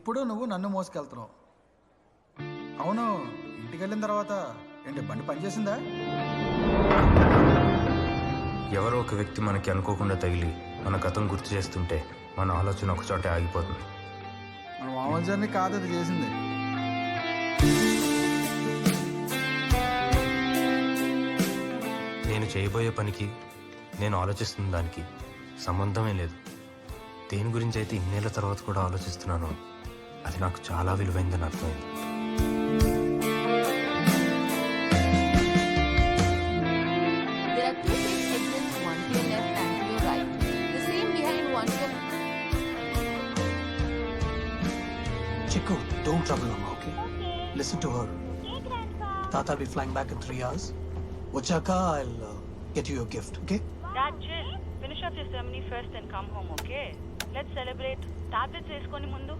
ఇప్పుడు నువ్వు నన్ను మోసుకెళ్తున్నావు. అవును, ఇంటికి వెళ్ళిన తర్వాత ఏంటి బండి పనిచేసిందా? ఎవరో ఒక వ్యక్తి మనకి అనుకోకుండా తగిలి మన గతం గుర్తు చేస్తుంటే మన ఆలోచన ఒక చోటే ఆగిపోతుంది. మన మామూలు జర్నీ కాదు అది చేసింది. నేను చేయబోయే పనికి నేను ఆలోచిస్తున్న దానికి సంబంధమే లేదు. దేని గురించి అయితే ఇన్నేళ్ల తర్వాత కూడా ఆలోచిస్తున్నానో అది నాకు చాలా విలువైందని అర్థమైంది. There are 2 safe exits, one to your left and to your right. The same behind one to your... Chiku, don't trouble Amma, okay? Listen to her. Tata will be flying back in 3 hours. Vachaka, I'll get you your gift, okay? Dad, chill. Finish off your ceremony first and come home, okay? Let's celebrate. Tablets వేసుకొని ముందు.